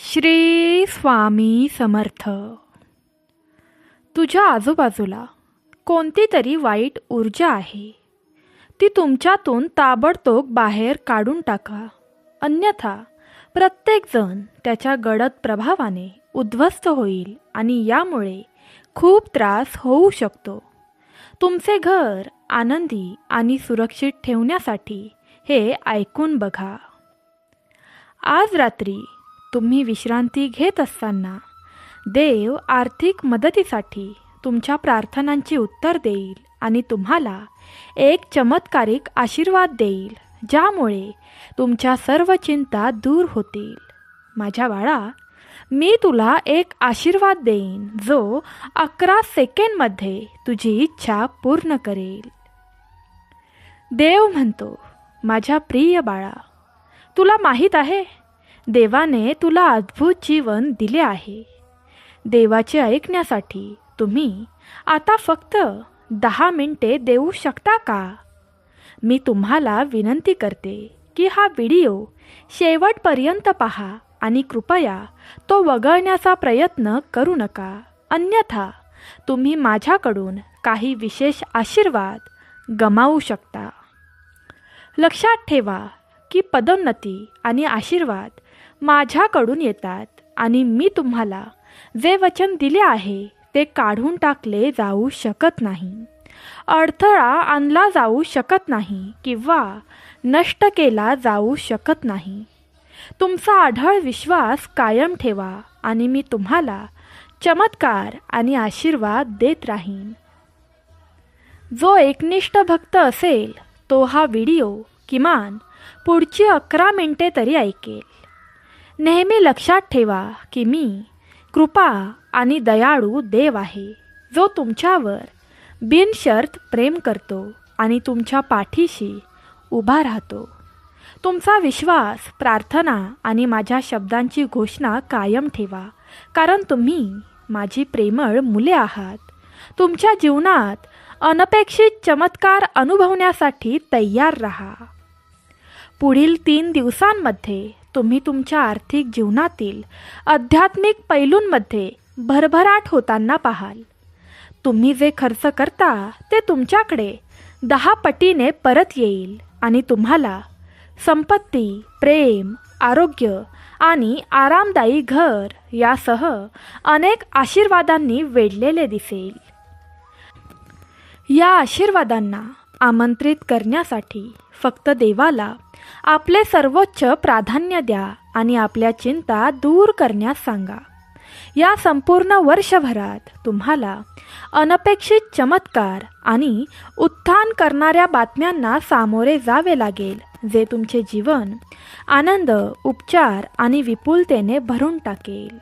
श्री स्वामी समर्थ. तुझ्या आजूबाजूला कोणती तरी वाईट ऊर्जा आहे, ती तुमच्यातून ताबडतोब बाहेर काढून टाका. अन्यथा प्रत्येकजण त्याच्या गडद प्रभावाने उद्ध्वस्त होईल आणि यामुळे खूप त्रास होऊ शकतो. तुमचे घर आनंदी आणि सुरक्षित ठेवण्यासाठी हे ऐकून बघा. आज रात्री तुम्ही विश्रांती घेत असताना देव आर्थिक मदतीसाठी तुमच्या प्रार्थनांची उत्तर देईल आणि तुम्हाला एक चमत्कारिक आशीर्वाद देईल, ज्यामुळे तुमच्या सर्व चिंता दूर होतील. माझ्या बाळा, मी तुला एक आशीर्वाद देईन जो 11 सेकंदमध्ये तुझी इच्छा पूर्ण करेल. देव म्हणतो, माझ्या प्रिय बाळा, तुला माहीत आहे, देवाने तुला अद्भुत जीवन दिले आहे. देवाचे ऐकण्यासाठी तुम्ही आता फक्त 10 मिनिटे देऊ शकता का? मी तुम्हाला विनंती करते की हा व्हिडिओ शेवटपर्यंत पहा आणि कृपया तो वगळण्याचा प्रयत्न करू नका. अन्यथा तुम्ही माझ्याकडून काही विशेष आशीर्वाद गमावू शकता. लक्षात ठेवा की पदोन्नती आणि आशीर्वाद माझ्याकडून येतात आणि मी तुम्हाला जे वचन दिले आहे ते काढून टाकले जाऊ शकत नाही, अडथळा आणला जाऊ शकत नाही किंवा नष्ट केला जाऊ शकत नाही. तुमचा अढळ विश्वास कायम ठेवा आणि मी तुम्हाला चमत्कार आणि आशीर्वाद देत राहीन. जो एकनिष्ठ भक्त असेल तो हा व्हिडिओ किमान पुढची 11 मिनिटे तरी ऐकेल. नेहमी लक्षात ठेवा की मी कृपा आणि दयाळू देव आहे, जो तुमच्यावर बिनशर्त प्रेम करतो आणि तुमच्या पाठीशी उभा राहतो. तुमचा विश्वास, प्रार्थना आणि माझ्या शब्दांची घोषणा कायम ठेवा, कारण तुम्ही माझी प्रेमळ मुले आहात. तुमच्या जीवनात अनपेक्षित चमत्कार अनुभवण्यासाठी तयार राहा. पुढील 3 दिवसांमध्ये तुम्ही तुमच्या आर्थिक जीवनातील आध्यात्मिक पैलूंमध्ये भरभराट होताना पाहाल. तुम्ही जे खर्च करता ते तुमच्याकडे 10 पटीने परत येईल आणि तुम्हाला संपत्ती, प्रेम, आरोग्य आणि आरामदायी घर यासह अनेक आशीर्वादांनी वेढलेले दिसेल. या आशीर्वादांना आमंत्रित करण्यासाठी फक्त देवाला आपले सर्वोच्च प्राधान्य द्या आणि आपल्या चिंता दूर करण्यास सांगा. या संपूर्ण वर्षभरात तुम्हाला अनपेक्षित चमत्कार आणि उत्थान करणाऱ्या बातम्यांना सामोरे जावे लागेल, जे तुमचे जीवन आनंद, उपचार आणि विपुलतेने भरून टाकेल.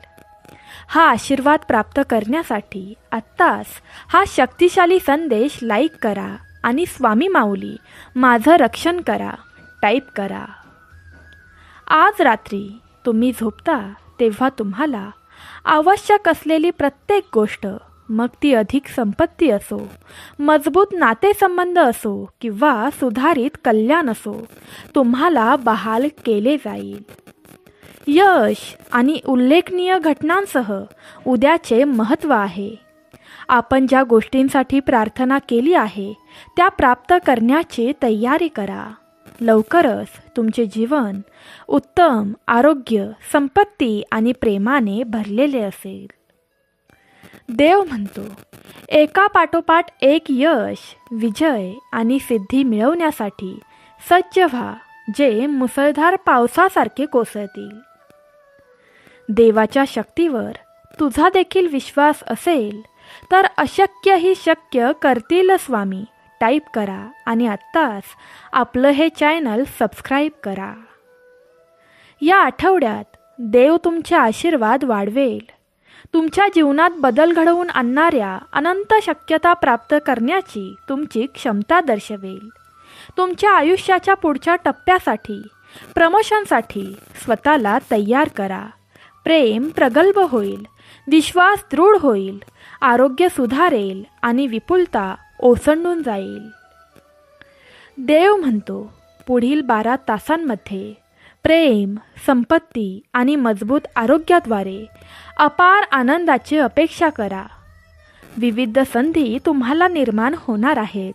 हा आशीर्वाद प्राप्त करण्यासाठी आत्ताच हा शक्तिशाली संदेश लाईक करा आणि स्वामी माऊली माझं रक्षण करा टाईप करा. आज रात्री तुम्ही झोपता तेव्हा तुम्हाला आवश्यक असलेली प्रत्येक गोष्ट, मग ती अधिक संपत्ती असो, मजबूत नातेसंबंध असो किंवा सुधारित कल्याण असो, तुम्हाला बहाल केले जाईल. यश आणि उल्लेखनीय घटनांसह उद्याचे महत्त्व आहे. आपण ज्या गोष्टींसाठी प्रार्थना केली आहे त्या प्राप्त करण्याची तयारी करा. लवकरच तुमचे जीवन उत्तम आरोग्य, संपत्ती आणि प्रेमाने भरलेले असेल. देव म्हणतो, एका पाठोपाठ एक यश, विजय आणि सिद्धी मिळवण्यासाठी सज्ज व्हा, जे मुसळधार पावसासारखे कोसळतील. देवाच्या शक्तीवर तुझा देखील विश्वास असेल तर अशक्यही शक्य करतील स्वामी टाईप करा आणि आत्ताच आपलं हे चॅनल सबस्क्राईब करा. या आठवड्यात देव तुमचे आशीर्वाद वाढवेल, तुमच्या जीवनात बदल घडवून आणणाऱ्या अनंत शक्यता प्राप्त करण्याची तुमची क्षमता दर्शवेल. तुमच्या आयुष्याच्या पुढच्या टप्प्यासाठी, प्रमोशनसाठी स्वतःला तयार करा. प्रेम प्रगल्भ होईल, विश्वास दृढ होईल, आरोग्य सुधारेल आणि विपुलता ओसंडून जाईल. देव म्हणतो, पुढील 12 तासांमध्ये प्रेम, संपत्ती आणि मजबूत आरोग्याद्वारे अपार आनंदाची अपेक्षा करा. विविध संधी तुम्हाला निर्माण होणार आहेत.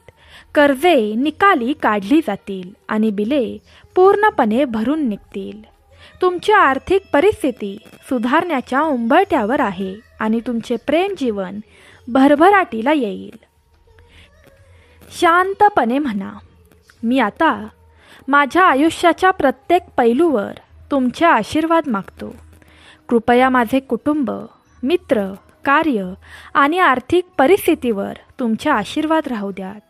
कर्जे निकाली काढली जातील आणि बिले पूर्णपणे भरून निघतील. तुमची आर्थिक परिस्थिती सुधारण्याच्या उंबरठ्यावर आहे आणि तुमचे प्रेम जीवन भरभराटीला येईल. शांतपणे म्हणा, मी आता माझ्या आयुष्याच्या प्रत्येक पैलूवर तुमचे आशीर्वाद मागतो. कृपया माझे कुटुंब, मित्र, कार्य आणि आर्थिक परिस्थितीवर तुमचे आशीर्वाद राहू द्यात.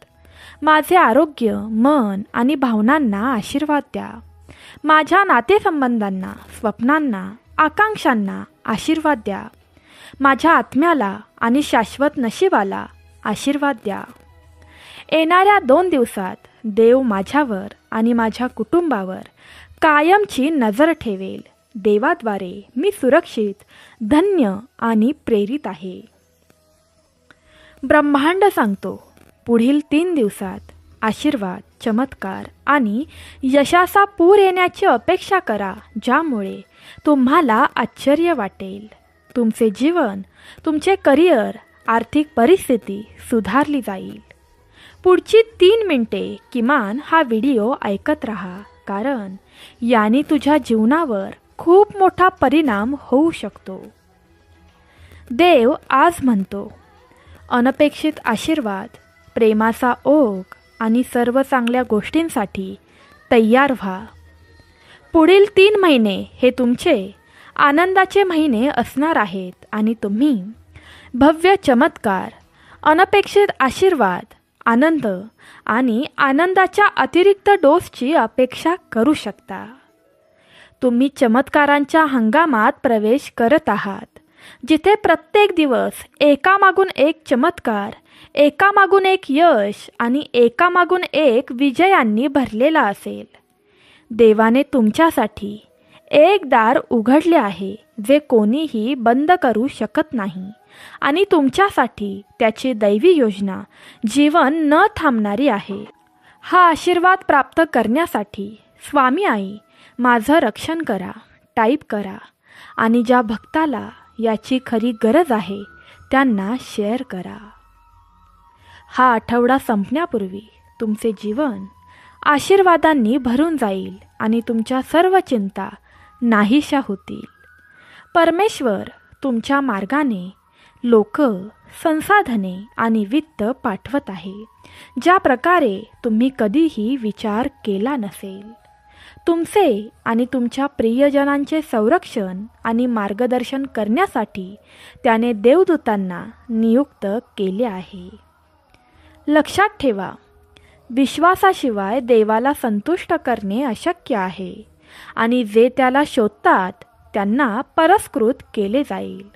माझे आरोग्य, मन आणि भावनांना आशीर्वाद द्या. माझ्या नातेसंबंधांना, स्वप्नांना, आकांक्षांना आशीर्वाद द्या. माझ्या आत्म्याला आणि शाश्वत नशिबाला आशीर्वाद द्या. येणाऱ्या 2 दिवसात देव माझ्यावर आणि माझ्या कुटुंबावर कायमची नजर ठेवेल. देवाद्वारे मी सुरक्षित, धन्य आणि प्रेरित आहे. ब्रह्मांड सांगतो, पुढील 3 दिवसात आशीर्वाद, चमत्कार आणि यशाचा पूर येण्याची अपेक्षा करा, ज्यामुळे तुम्हाला आश्चर्य वाटेल. तुमचे जीवन, तुमचे करिअर, आर्थिक परिस्थिती सुधारली जाईल. पुढची 3 मिनिटे किमान हा व्हिडिओ ऐकत राहा, कारण याने तुझ्या जीवनावर खूप मोठा परिणाम होऊ शकतो. देव आज म्हणतो, अनपेक्षित आशीर्वाद, प्रेमाचा ओघ आणि सर्व चांगल्या गोष्टींसाठी तयार व्हा. पुढील 3 महिने हे तुमचे आनंदाचे महिने असणार आहेत आणि तुम्ही भव्य चमत्कार, अनपेक्षित आशीर्वाद, आनंद आणि आनंदाच्या अतिरिक्त डोसची अपेक्षा करू शकता. तुम्ही चमत्कारांच्या हंगामात प्रवेश करत आहात, जिथे प्रत्येक दिवस एकामागून एक चमत्कार, एकामागून एक यश आणि एकामागून एक विजयांनी भरलेला असेल. देवाने तुमच्यासाठी एक दार उघडले आहे, जे कोणीही बंद करू शकत नाही आणि तुमच्यासाठी त्याची दैवी योजना जीवन न थांबणारी आहे. हा आशीर्वाद प्राप्त करण्यासाठी स्वामी आई माझं रक्षण करा टाईप करा आणि ज्या भक्ताला याची खरी गरज आहे त्यांना शेअर करा. हा आठवडा संपण्यापूर्वी तुमचे जीवन आशीर्वादांनी भरून जाईल आणि तुमच्या सर्व चिंता नाहीशा होतील. परमेश्वर तुमच्या मार्गाने लोक, संसाधने आणि वित्त पाठवत आहे, ज्या प्रकारे तुम्ही कधीही विचार केला नसेल. तुमचे आणि तुमच्या प्रियजनांचे संरक्षण आणि मार्गदर्शन करण्यासाठी त्याने देवदूतांना नियुक्त केले आहे. लक्षात ठेवा, विश्वासाशिवाय देवाला संतुष्ट करणे अशक्य आहे आणि जे त्याला शोधतात त्यांना पुरस्कृत केले जाईल.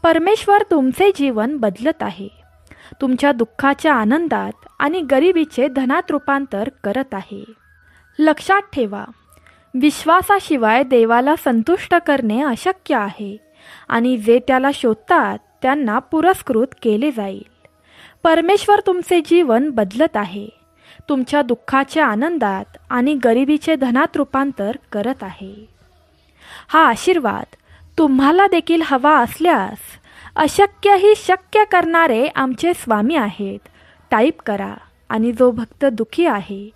परमेश्वर तुमचे जीवन बदलत आहे. तुमच्या दुःखाच्या आनंदात आणि गरिबीचे धनात रूपांतर करत आहे. लक्षात ठेवा, विश्वासाशिवाय देवाला संतुष्ट करणे अशक्य आहे आणि जे त्याला शोधतात त्यांना पुरस्कृत केले जाईल. परमेश्वर तुमचे जीवन बदलत आहे. तुमच्या दुःखाच्या आनंदात आणि गरिबीचे धनात रूपांतर करत आहे. हा आशीर्वाद तुम्हाला देखील हवा असल्यास अशक्यही शक्य करणारे आमचे स्वामी आहेत टाईप करा आणि जो भक्त दुःखी आहे,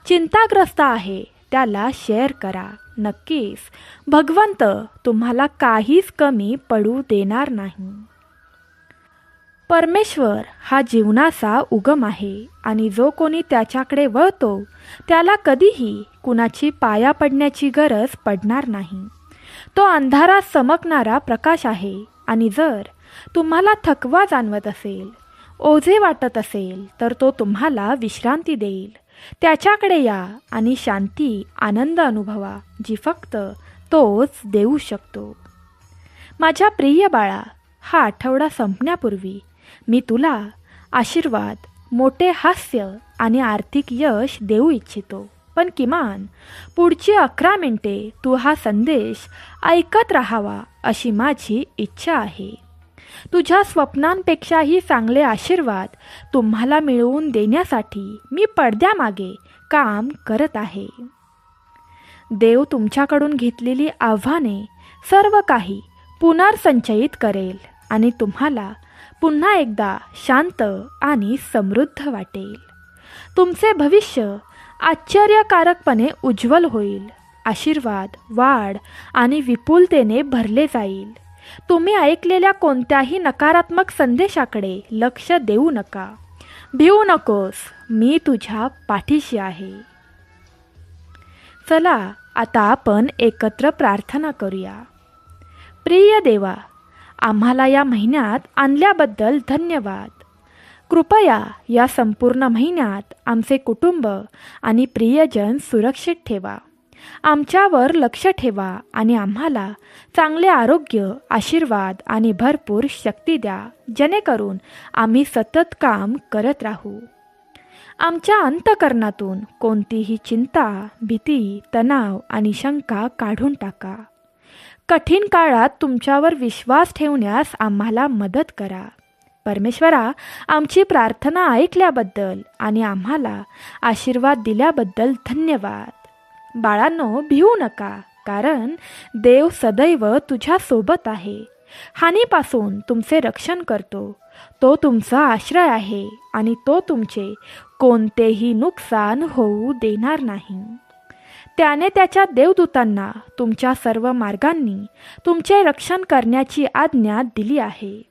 चिंताग्रस्त आहे त्याला शेअर करा. नक्कीच भगवंत तुम्हाला काहीच कमी पडू देणार नाही. परमेश्वर हा जीवनाचा उगम आहे आणि जो कोणी त्याच्याकडे वळतो त्याला कधीही कुणाची पाया पडण्याची गरज पडणार नाही. तो अंधारात चमकणारा प्रकाश आहे आणि जर तुम्हाला थकवा जाणवत असेल, ओझे वाटत असेल, तर तो तुम्हाला विश्रांती देईल. त्याच्याकडे या आणि शांती, आनंद अनुभवा, जी फक्त तोच देऊ शकतो. माझ्या प्रिय बाळा, हा आठवडा संपण्यापूर्वी मी तुला आशीर्वाद, मोठे हास्य आणि आर्थिक यश देऊ इच्छितो. पण किमान पुढची 11 मिनिटे तू हा संदेश ऐकत राहावा अशी माझी इच्छा आहे. तुझ्या स्वप्नांपेक्षाही चांगले आशीर्वाद तुम्हाला मिळवून देण्यासाठी मी पडद्यामागे काम करत आहे. देव तुमच्याकडून घेतलेली आव्हाने सर्व काही पुनर्संचयित करेल आणि तुम्हाला पुन्हा एकदा शांत आणि समृद्ध वाटेल. तुमचे भविष्य आश्चर्यकारकपणे उज्ज्वल होईल. आशीर्वाद, वाढ आणि विपुलतेने भरले जाईल. तुम्ही ऐकलेल्या कोणत्याही नकारात्मक संदेशाकडे लक्ष देऊ नका. भिवू नकोस, मी तुझ्या पाठीशी आहे. चला आता आपण एकत्र प्रार्थना करूया. प्रिय देवा, आम्हाला या महिन्यात आणल्याबद्दल धन्यवाद. कृपया या संपूर्ण महिन्यात आमचे कुटुंब आणि प्रियजन सुरक्षित ठेवा. आमच्यावर लक्ष ठेवा आणि आम्हाला चांगले आरोग्य, आशीर्वाद आणि भरपूर शक्ती द्या, जेणेकरून आम्ही सतत काम करत राहू. आमच्या अंतःकरणातून कोणतीही चिंता, भीती, तणाव आणि शंका काढून टाका. कठीण काळात तुमच्यावर विश्वास ठेवण्यास आम्हाला मदत करा. परमेश्वरा, आमची प्रार्थना ऐकल्याबद्दल आणि आम्हाला आशीर्वाद दिल्याबद्दल धन्यवाद. बाळांनो, भिवू नका, कारण देव सदैव तुझ्यासोबत आहे. हानीपासून तुमचे रक्षण करतो. तो तुमचा आश्रय आहे आणि तो तुमचे कोणतेही नुकसान होऊ देणार नाही. त्याने त्याच्या देवदूतांना तुमच्या सर्व मार्गांनी तुमचे रक्षण करण्याची आज्ञा दिली आहे.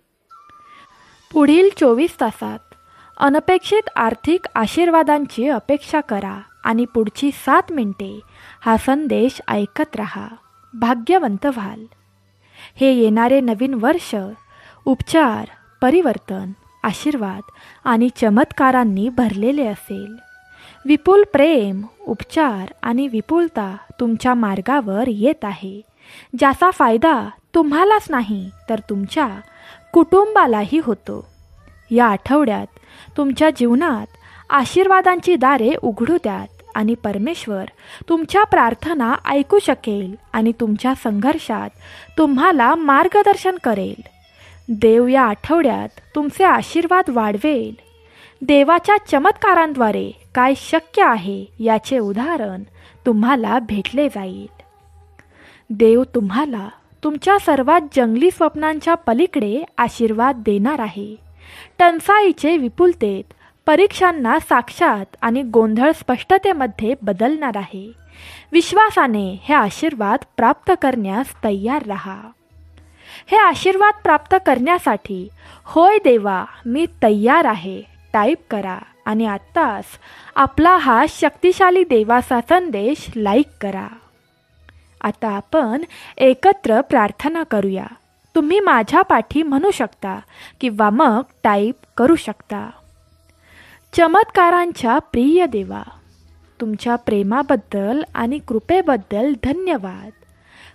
पुढील 24 तासात अनपेक्षित आर्थिक आशीर्वादांची अपेक्षा करा आणि पुढची 7 मिनिटे हा संदेश ऐकत राहा. भाग्यवंत व्हाल. हे येणारे नवीन वर्ष उपचार, परिवर्तन, आशीर्वाद आणि चमत्कारांनी भरलेले असेल. विपुल प्रेम, उपचार आणि विपुलता तुमच्या मार्गावर येत आहे, ज्याचा फायदा तुम्हालाच नाही तर तुमच्या कुटुंबालाही होतो. या आठवड्यात तुमच्या जीवनात आशीर्वादांची दारे उघडू द्यात आणि परमेश्वर तुमच्या प्रार्थना ऐकू शकेल आणि तुमच्या संघर्षात तुम्हाला मार्गदर्शन करेल. देव या आठवड्यात तुमचे आशीर्वाद वाढवेल. देवाच्या चमत्कारांद्वारे काय शक्य आहे याचे उदाहरण तुम्हाला भेटले जाईल. देव तुम्हाला तुमच्या सर्वात जंगली स्वप्नांच्या पलीकडे आशीर्वाद देणार आहे. टंचाईचे विपुलतेत, परीक्षांना साक्षात आणि गोंधळ स्पष्टतेमध्ये बदलणार आहे. विश्वासाने हे आशीर्वाद प्राप्त करण्यास तयार राहा. हे आशीर्वाद प्राप्त करण्यासाठी होय देवा, मी तयार आहे टाईप करा आणि आत्ताच आपला हा शक्तिशाली देवाचा संदेश लाईक करा. आता आपण एकत्र प्रार्थना करूया. तुम्ही माझ्या पाठी म्हणू शकता किंवा मग टाईप करू शकता. चमत्कारांच्या प्रिय देवा, तुमच्या प्रेमाबद्दल आणि कृपेबद्दल धन्यवाद.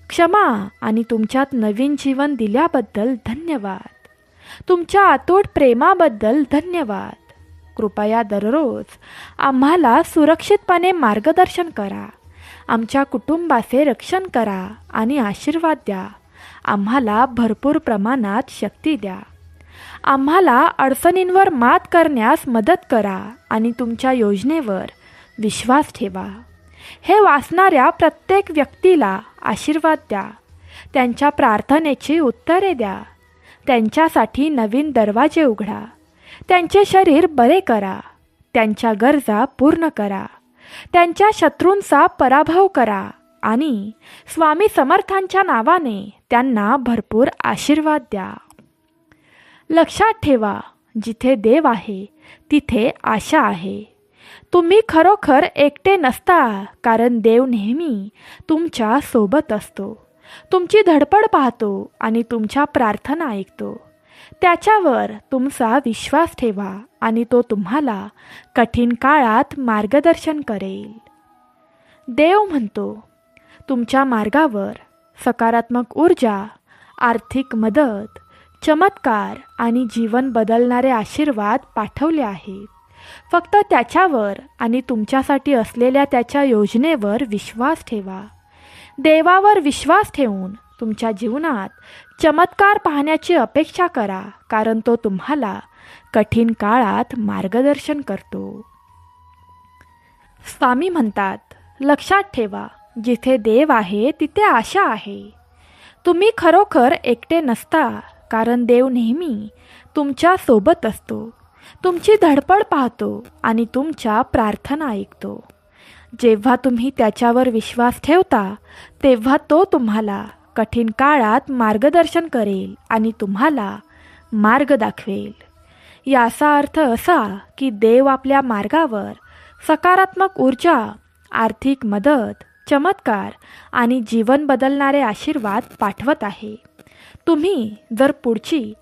क्षमा आणि तुमच्यात नवीन जीवन दिल्याबद्दल धन्यवाद. तुमच्या अतूट प्रेमाबद्दल धन्यवाद. कृपया दररोज आम्हाला सुरक्षितपणे मार्गदर्शन करा. आमच्या कुटुंबाचे रक्षण करा आणि आशीर्वाद द्या. आम्हाला भरपूर प्रमाणात शक्ती द्या. आम्हाला अडचणींवर मात करण्यास मदत करा आणि तुमच्या योजनेवर विश्वास ठेवा. हे वाचणाऱ्या प्रत्येक व्यक्तीला आशीर्वाद द्या. त्यांच्या प्रार्थनेची उत्तरे द्या. त्यांच्यासाठी नवीन दरवाजे उघडा. त्यांचे शरीर बरे करा. त्यांच्या गरजा पूर्ण करा. त्यांच्या शत्रूंचा पराभव करा आणि स्वामी समर्थांच्या नावाने त्यांना भरपूर आशीर्वाद द्या. लक्षात ठेवा, जिथे देव आहे तिथे आशा आहे. तुम्ही खरोखर एकटे नसता, कारण देव नेहमी तुमच्या सोबत असतो. तुमची धडपड पाहतो आणि तुमच्या प्रार्थना ऐकतो. त्याच्यावर तुमचा विश्वास ठेवा आणि तो तुम्हाला कठीण काळात मार्गदर्शन करेल. देव म्हणतो, तुमच्या मार्गावर सकारात्मक ऊर्जा, आर्थिक मदत, चमत्कार आणि जीवन बदलणारे आशीर्वाद पाठवले आहेत. फक्त त्याच्यावर आणि तुमच्यासाठी असलेल्या त्याच्या योजनेवर विश्वास ठेवा. देवावर विश्वास ठेवून तुमच्या जीवनात चमत्कार पाहण्याची अपेक्षा करा, कारण तो तुम्हाला कठीण काळात मार्गदर्शन करतो. स्वामी म्हणतात, लक्षात ठेवा, जिथे देव आहे तिथे आशा आहे. तुम्ही खरोखर एकटे नसता, कारण देव नेहमी तुमच्या सोबत असतो, तुमची धडपड पाहतो आणि तुमच्या प्रार्थना ऐकतो. जेव्हा तुम्ही त्याच्यावर विश्वास ठेवता तेव्हा तो तुम्हाला कठीण काळात मार्गदर्शन करेल आणि तुम्हाला मार्ग दाखवेल. याचा अर्थ असा की देव आपल्या मार्गावर सकारात्मक ऊर्जा, आर्थिक मदत, चमत्कार आणि जीवन बदलणारे आशीर्वाद पाठवत आहे. तुम्ही जर पुढची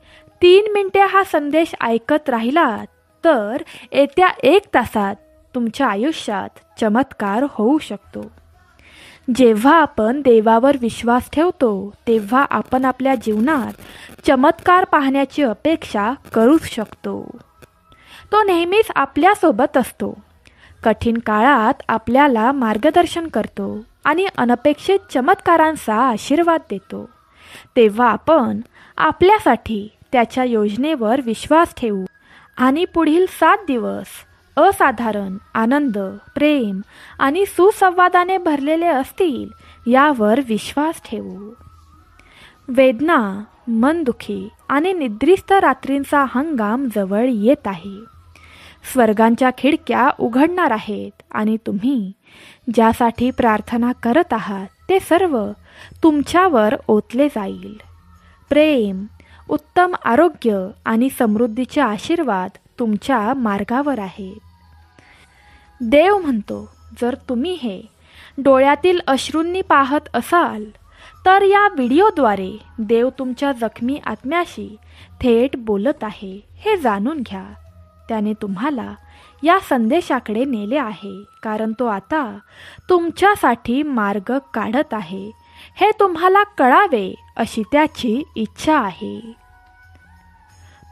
3 मिनिटे हा संदेश ऐकत राहिलात तर येत्या 1 तासात तुमच्या आयुष्यात चमत्कार होऊ शकतो. जेव्हा आपण देवावर विश्वास ठेवतो तेव्हा आपण आपल्या जीवनात चमत्कार पाहण्याची अपेक्षा करू शकतो. तो नेहमीच आपल्यासोबत असतो, कठीण काळात आपल्याला मार्गदर्शन करतो आणि अनपेक्षित चमत्कारांचा आशीर्वाद देतो. तेव्हा आपण आपल्यासाठी त्याच्या योजनेवर विश्वास ठेवू आणि पुढील 7 दिवस असाधारण आनंद, प्रेम आणि सुसंवादाने भरलेले असतील यावर विश्वास ठेवू. वेदना, मनदुखी आणि निद्रिस्त रात्रींचा हंगाम जवळ येत आहे. स्वर्गांच्या खिडक्या उघडणार आहेत आणि तुम्ही ज्यासाठी प्रार्थना करत आहात ते सर्व तुमच्यावर ओतले जाईल. प्रेम, उत्तम आरोग्य आणि समृद्धीचे आशीर्वाद तुमच्या मार्गावर आहेत. देव म्हणतो, जर तुम्ही हे डोळ्यातील अश्रूंनी पाहत असाल तर या व्हिडिओद्वारे देव तुमच्या जखमी आत्म्याशी थेट बोलत आहे हे जाणून घ्या. त्याने तुम्हाला या संदेशाकडे नेले आहे कारण तो आता तुमच्यासाठी मार्ग काढत आहे हे तुम्हाला कळावे अशी त्याची इच्छा आहे.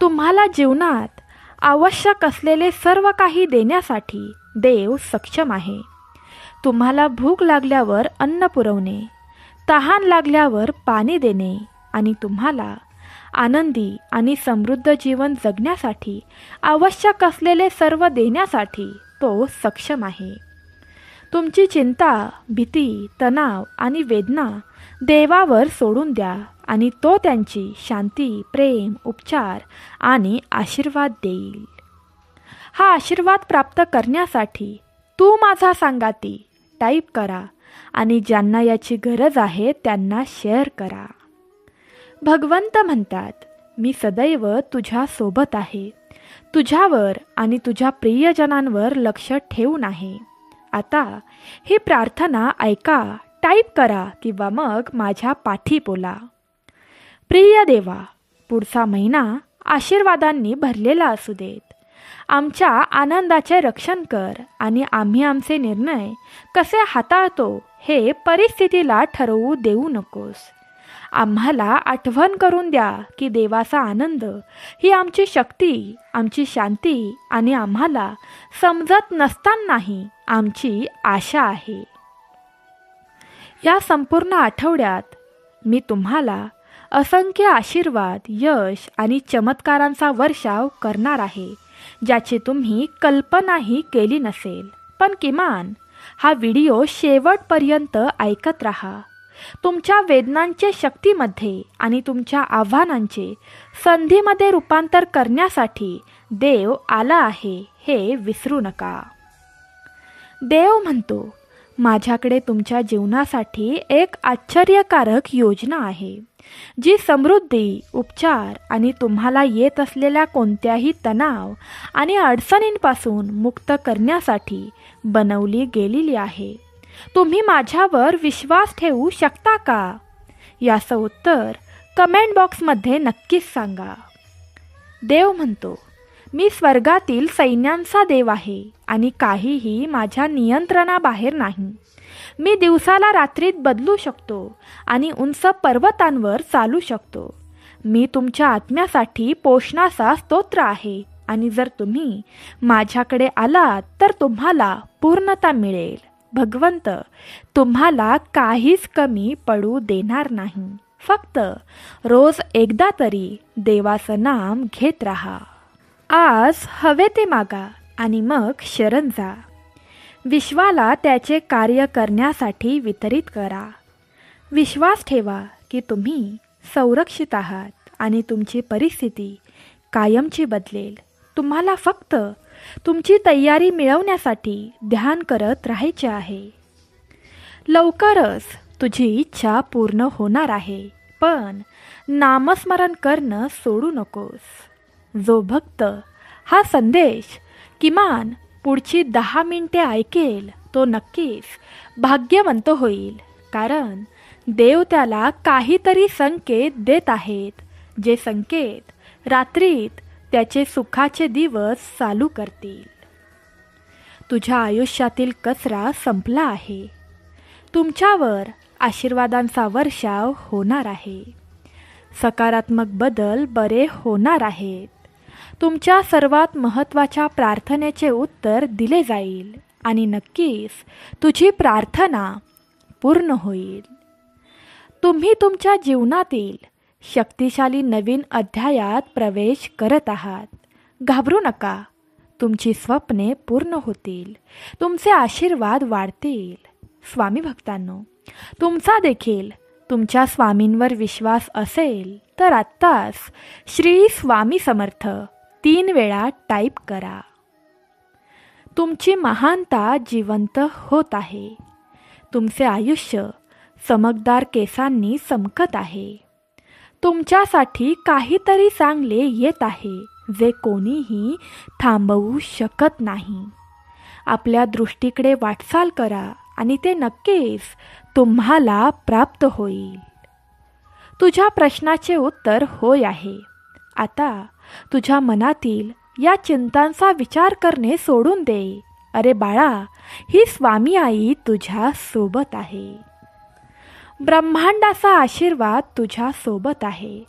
तुम्हाला जीवनात आवश्यक असलेले सर्व काही देण्यासाठी देव सक्षम आहे. तुम्हाला भूक लागल्यावर अन्न पुरवणे, तहान लागल्यावर पाणी देणे आणि तुम्हाला आनंदी आणि समृद्ध जीवन जगण्यासाठी आवश्यक असलेले सर्व देण्यासाठी तो सक्षम आहे. तुमची चिंता, भीती, तणाव आणि वेदना देवावर सोडून द्या आणि तो त्यांची शांती, प्रेम, उपचार आणि आशीर्वाद देईल. हा आशीर्वाद प्राप्त करण्यासाठी तू माझा संगाती टाईप करा आणि ज्यांना याची गरज आहे त्यांना शेअर करा. भगवंत म्हणतात, मी सदैव तुझ्या सोबत आहे, तुझ्यावर आणि तुझ्या प्रियजनांवर लक्ष ठेवून आहे. आता ही प्रार्थना ऐका, टाईप करा किंवा मग माझ्या पाठी बोला. प्रिय देवा, पुढचा महिना आशीर्वादांनी भरलेला असू देत. आमच्या आनंदाचे रक्षण कर आणि आम्ही आमचे निर्णय कसे हाताळतो हे परिस्थितीला ठरवू देऊ नकोस. आम्हाला आठवण करून द्या की देवाचा आनंद ही आमची शक्ती, आमची शांती आणि आम्हाला समजत नसतानाही आमची आशा आहे. या संपूर्ण आठवड्यात मी तुम्हाला असंख्य आशीर्वाद, यश आणि चमत्कारांचा वर्षाव करणार आहे ज्याची तुम्ही कल्पनाही केली नसेल. पण किमान हा व्हिडिओ शेवटपर्यंत ऐकत राहा. तुमच्या वेदनांचे शक्तीमध्ये आणि तुमच्या आव्हानांचे संधीमध्ये रूपांतर करण्यासाठी देव आला आहे हे विसरू नका. देव म्हणतो, माझ्याकडे तुमच्या जीवनासाठी एक आश्चर्यकारक योजना आहे जी समृद्धी, उपचार आणि तुम्हाला येत असलेल्या कोणत्याही तणाव आणि अडचणींपासून मुक्त करण्यासाठी बनवली गेलेली आहे. तुम्ही माझ्यावर विश्वास ठेवू शकता का? याचं उत्तर कमेंट बॉक्समध्ये नक्कीच सांगा. देव म्हणतो, मी स्वर्गातील सैन्यांचा देव आहे आणि काहीही माझ्या नियंत्रणाबाहेर नाही. मी दिवसाला रात्रीत बदलू शकतो आणि उंच पर्वतांवर चालू शकतो. मी तुमच्या आत्म्यासाठी पोषणाचा स्तोत्र आहे आणि जर तुम्ही माझ्याकडे आलात तर तुम्हाला पूर्णता मिळेल. भगवंत तुम्हाला काहीच कमी पडू देणार नाही. फक्त रोज एकदा तरी देवाचं नाम घेत राहा. आज हवे ते मागा आणि मग शरण जा. विश्वाला त्याचे कार्य करण्यासाठी वितरित करा. विश्वास ठेवा की तुम्ही संरक्षित आहात आणि तुमची परिस्थिती कायमची बदलेल. तुम्हाला फक्त तुमची तयारी मिळवण्यासाठी ध्यान करत राहायचे आहे. लवकरच तुझी इच्छा पूर्ण होणार आहे, पण नामस्मरण करणं सोडू नकोस. जो भक्त हा संदेश किमान पुढची 10 मिनिटे ऐकेल तो नक्कीच भाग्यवंत होईल, कारण देव त्याला काहीतरी संकेत देत आहेत, जे संकेत रात्रीत त्याचे सुखाचे दिवस चालू करतील. तुझ्या आयुष्यातील कचरा संपला आहे. तुमच्यावर आशीर्वादांचा वर्षाव होणार आहे. सकारात्मक बदल बरे होणार आहेत. तुमच्या सर्वात महत्त्वाच्या प्रार्थनेचे उत्तर दिले जाईल आणि नक्कीच तुझी प्रार्थना पूर्ण होईल. तुम्ही तुमच्या जीवनातील शक्तिशाली नवीन अध्यायात प्रवेश करत आहात. घाबरू नका. तुमची स्वप्ने पूर्ण होतील. तुमचे आशीर्वाद वाढतील. स्वामी भक्तांनो, तुमचा देखील तुमच्या स्वामींवर विश्वास असेल तर आत्ताच श्री स्वामी समर्थ 3 वेळा टाईप करा. तुमची महानता जिवंत होत आहे. तुमचे आयुष्य चमकदार केसांनी चमकत आहे. तुमच्यासाठी काहीतरी चांगले येत आहे, जे कोणीही थांबवू शकत नाही. आपल्या दृष्टीकडे वाटचाल करा आणि ते नक्कीच तुम्हाला प्राप्त होईल. तुझ्या प्रश्नाचे उत्तर होय आहे. आता तुझ्या मनातील या चिंतांचा विचार करणे सोडून दे. अरे बाळा, ही स्वामी आई तुझ्या सोबत आहे. ब्रह्मांडाचा आशीर्वाद तुझ्या सोबत आहे.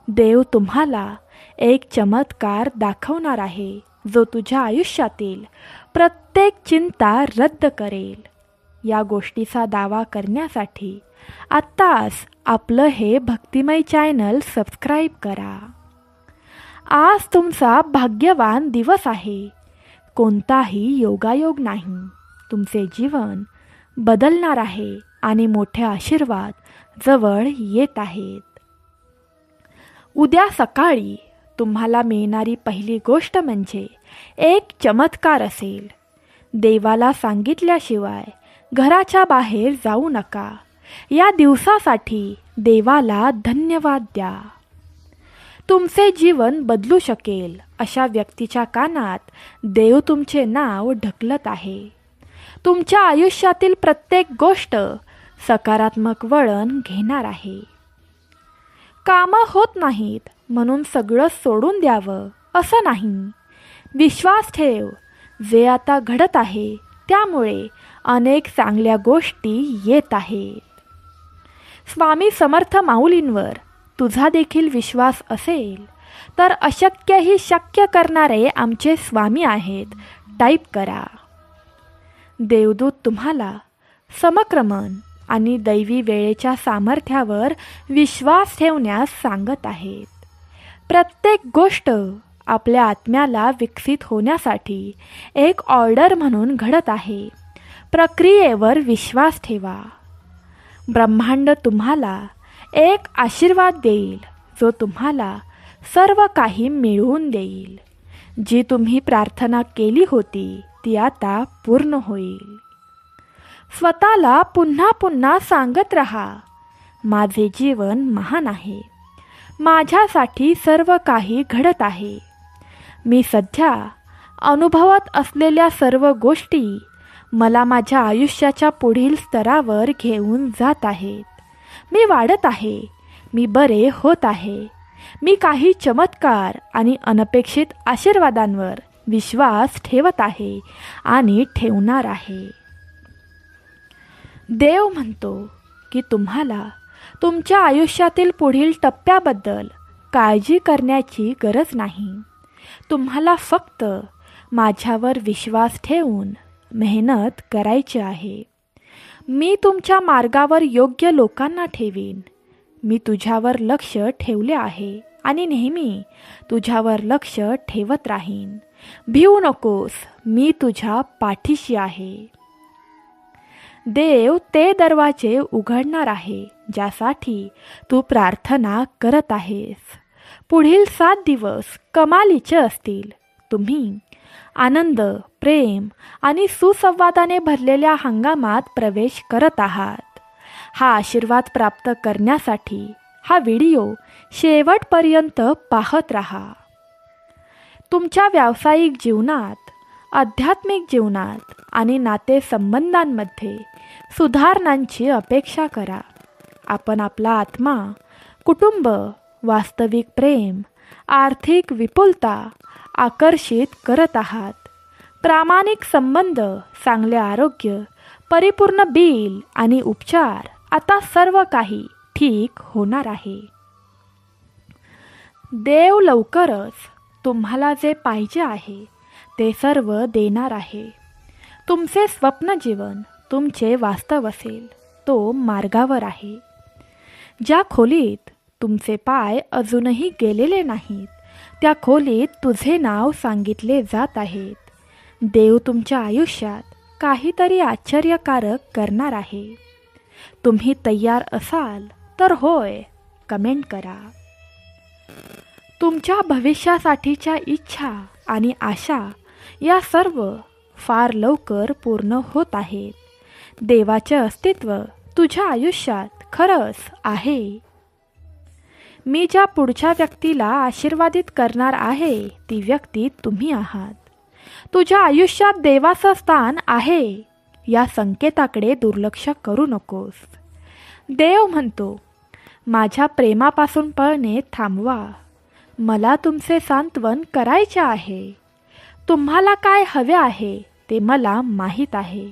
देव तुम्हाला एक चमत्कार दाखवणार आहे, जो तुझ्या आयुष्यातील प्रत्येक चिंता रद्द करेल. या गोष्टीचा दावा करण्यासाठी आत्ताच आपलं हे भक्तिमय चॅनल सबस्क्राईब करा. आज तुमचा भाग्यवान दिवस आहे. कोणताही योगायोग नाही. तुमचे जीवन बदलणार आहे आणि मोठे आशीर्वाद जवळ येत आहेत. उद्या सकाळी तुम्हाला मिळणारी पहिली गोष्ट म्हणजे एक चमत्कार असेल. देवाला सांगितल्याशिवाय घराच्या बाहेर जाऊ नका. या दिवसासाठी देवाला धन्यवाद द्या. तुमचे जीवन बदलू शकेल अशा व्यक्तीच्या कानात देव तुमचे नाव ढकलत आहे. तुमच्या आयुष्यातील प्रत्येक गोष्ट सकारात्मक वळण घेणार आहे. कामं होत नाहीत म्हणून सगळं सोडून द्यावं असं नाही. विश्वास ठेव. जे आता घडत आहे त्यामुळे अनेक चांगल्या गोष्टी येत आहेत. स्वामी समर्थ माऊलींवर तुझा देखील विश्वास असेल तर अशक्यही शक्य करणारे आमचे स्वामी आहेत टाईप करा. देवदूत तुम्हाला समक्रमण आणि दैवी वेळेच्या सामर्थ्यावर विश्वास ठेवण्यास सांगत आहेत. प्रत्येक गोष्ट आपल्या आत्म्याला विकसित होण्यासाठी एक ऑर्डर म्हणून घडत आहे. प्रक्रियेवर विश्वास ठेवा. ब्रह्मांड तुम्हाला एक आशीर्वाद देईल, जो तुम्हाला सर्व काही मिळवून देईल. जी तुम्ही प्रार्थना केली होती ती आता पूर्ण होईल. स्वतःला पुन्हा पुन्हा सांगत रहा, माझे जीवन महान आहे. माझ्यासाठी सर्व काही घडत आहे. मी सध्या अनुभवत असलेल्या सर्व गोष्टी मला माझ्या आयुष्याच्या पुढील स्तरावर घेऊन जात आहेत. मी वाढत आहे. मी बरे होत आहे. मी काही चमत्कार आणि अनपेक्षित आशीर्वादांवर विश्वास ठेवत आहे आणि ठेवणार आहे. देव म्हणतो की तुम्हाला तुमच्या आयुष्यातील पुढील टप्प्याबद्दल काळजी करण्याची गरज नाही. तुम्हाला फक्त माझ्यावर विश्वास ठेवून मेहनत करायची आहे. मी तुमच्या मार्गावर योग्य लोकांना ठेवीन. मी तुझ्यावर लक्ष ठेवले आहे आणि नेहमी तुझ्यावर लक्ष ठेवत राहीन. भिवू नकोस, मी तुझ्या पाठीशी आहे. देव ते दरवाजे उघडणार आहे ज्यासाठी तू प्रार्थना करत आहेस. पुढील 7 दिवस कमालीचे असतील. तुम्ही आनंद, प्रेम आणि सुसंवादाने भरलेल्या हंगामात प्रवेश करत आहात. हा आशीर्वाद प्राप्त करण्यासाठी हा व्हिडिओ शेवटपर्यंत पाहत राहा. तुमच्या व्यावसायिक जीवनात, आध्यात्मिक जीवनात आणि नातेसंबंधांमध्ये सुधारणांची अपेक्षा करा. आपण आपला आत्मा, कुटुंब, वास्तविक प्रेम, आर्थिक विपुलता आकर्षित करत आहात. प्रामाणिक संबंध, चांगले आरोग्य, परिपूर्ण बिल आणि उपचार, आता सर्व काही ठीक होणार आहे. देव लवकरच तुम्हाला जे पाहिजे आहे ते सर्व देणार आहे. तुमचे स्वप्न जीवन तुमचे वास्तव असेल. तो मार्गावर आहे. ज्या खोलीत तुमचे पाय अजूनही गेलेले नाहीत त्या खोलीत तुझे नाव सांगितले जात आहेत. देव तुमच्या आयुष्यात काहीतरी आश्चर्यकारक करणार आहे. तुम्ही तयार असाल तर होय कमेंट करा. तुमच्या भविष्यासाठीच्या इच्छा आणि आशा या सर्व फार लवकर पूर्ण होत आहेत. देवाचे अस्तित्व तुझ्या आयुष्यात खरंच आहे. मी ज्या पुढच्या व्यक्तीला आशीर्वादित करणार आहे ती व्यक्ती तुम्ही आहात. तुझ्या आयुष्यात देवाचं स्थान आहे या संकेताकडे दुर्लक्ष करू नकोस. देव म्हणतो, माझ्या प्रेमापासून पळणे थांबवा. मला तुमचे सांत्वन करायचे आहे. तुम्हाला काय हवे आहे ते मला माहीत आहे.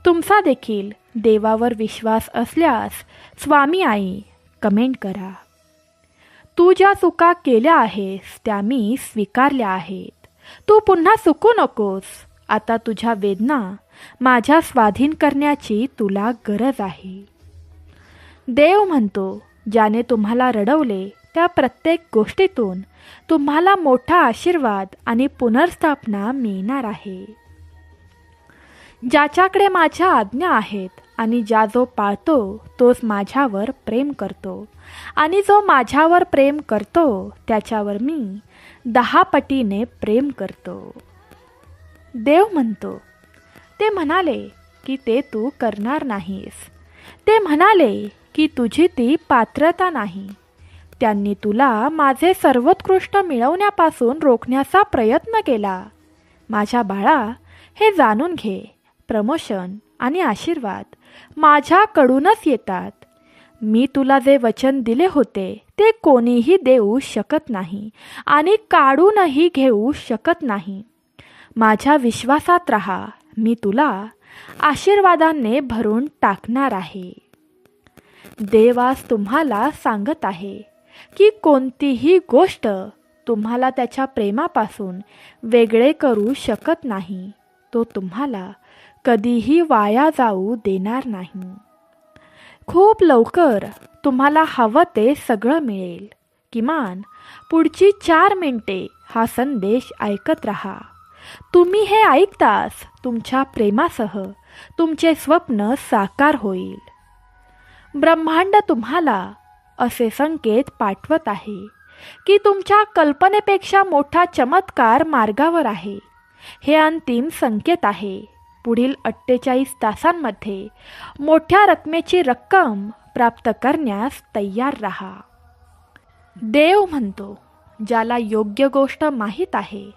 तुमचा देखील देवावर विश्वास असल्यास स्वामी आई कमेंट करा. तू ज्या चुका केल्या आहेस त्या मी स्वीकारल्या आहेत. तू पुन्हा चुकू नकोस. आता तुझ्या वेदना माझ्या स्वाधीन करण्याची तुला गरज आहे. देव म्हणतो, ज्याने तुम्हाला रडवले त्या प्रत्येक गोष्टीतून तुम्हाला मोठा आशीर्वाद आणि पुनर्स्थापना मिळणार आहे. ज्याच्याकडे माझ्या आज्ञा आहेत आणि जो पाळतो तोच माझ्यावर प्रेम करतो आणि जो माझ्यावर प्रेम करतो त्याच्यावर मी 10 पटीने प्रेम करतो. देव म्हणतो, ते म्हणाले की ते तू करणार नाहीस. ते म्हणाले की तुझी ती पात्रता नाही. त्यांनी तुला माझे सर्वोत्कृष्ट मिळवण्यापासून रोखण्याचा प्रयत्न केला. माझ्या बाळा, हे जाणून घे, प्रमोशन आणि आशीर्वाद माझ्याकडूनच येतात. मी तुला जे वचन दिले होते ते कोणीही देऊ शकत नाही आणि काढूनही घेऊ शकत नाही. माझ्या विश्वासात राहा. मी तुला आशीर्वादांनी भरून टाकणार आहे. देव आज तुम्हाला सांगत आहे की कोणतीही गोष्ट तुम्हाला त्याच्या प्रेमापासून वेगळे करू शकत नाही. तो तुम्हाला कधीही वाया जाऊ देणार नाही. खूप लवकर तुम्हाला हवं ते सगळं मिळेल. किमान पुढची 4 मिनिटे हा संदेश ऐकत राहा. तुम्ही हे ऐकताच तुमच्या प्रेमासह तुमचे स्वप्न साकार होईल. ब्रह्मांड तुम्हाला असे संकेत पाठवत आहे की तुमच्या कल्पनेपेक्षा मोठा चमत्कार मार्गावर आहे. हे अंतिम संकेत आहे. पुढील 48 तासांमध्ये मोठ्या रकमेची रक्कम प्राप्त करण्यास तयार राहा. देव म्हणतो, ज्याला योग्य गोष्ट माहीत आहे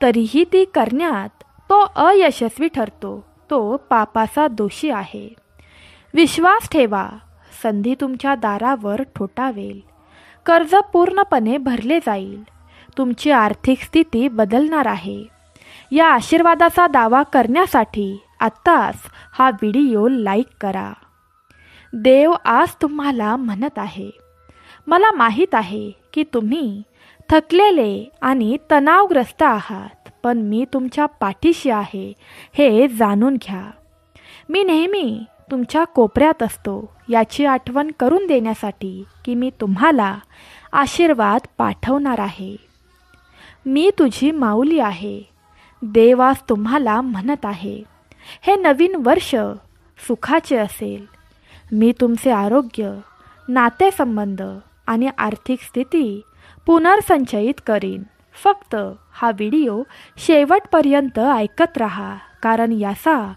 तरीही ती करण्यात तो अयशस्वी ठरतो तो पापाचा दोषी आहे. विश्वास ठेवा, संधी तुमच्या दारावर ठोठावेल. कर्ज पूर्णपणे भरले जाईल. तुमची आर्थिक स्थिती बदलणार आहे. या आशीर्वादाचा दावा करण्यासाठी आत्ताच हा व्हिडिओ लाईक करा. देव आज तुम्हाला म्हणत आहे, मला माहीत आहे की तुम्ही थकलेले आणि तणावग्रस्त आहात, पण मी तुमच्या पाठीशी आहे हे जाणून घ्या. मी नेहमी तुमच्या कोपऱ्यात असतो याची आठवण करून देण्यासाठी की मी तुम्हाला आशीर्वाद पाठवणार आहे. मी तुझी माऊली आहे. देव आज तुम्हाला म्हणत आहे, हे नवीन वर्ष सुखाचे असेल. मी तुमचे आरोग्य, नातेसंबंध आणि आर्थिक स्थिती पुनर्संचयित करीन. फक्त हा व्हिडिओ शेवटपर्यंत ऐकत राहा, कारण याचा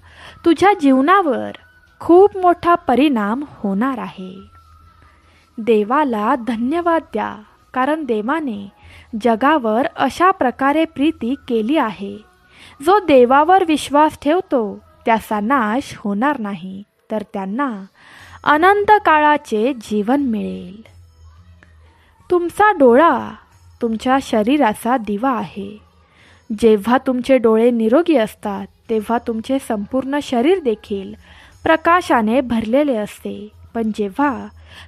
तुझ्या जीवनावर खूप मोठा परिणाम होणार आहे. देवाला धन्यवाद द्या, कारण देवाने जगावर अशा प्रकारे प्रीती केली आहे. जो देवावर विश्वास ठेवतो त्याचा नाश होणार नाही, तर त्यांना अनंत काळाचे जीवन मिळेल. तुमचा डोळा तुमच्या शरीराचा दिवा आहे. जेव्हा तुमचे डोळे निरोगी असतात तेव्हा तुमचे संपूर्ण शरीर देखील प्रकाशाने भरलेले असते. पण जेव्हा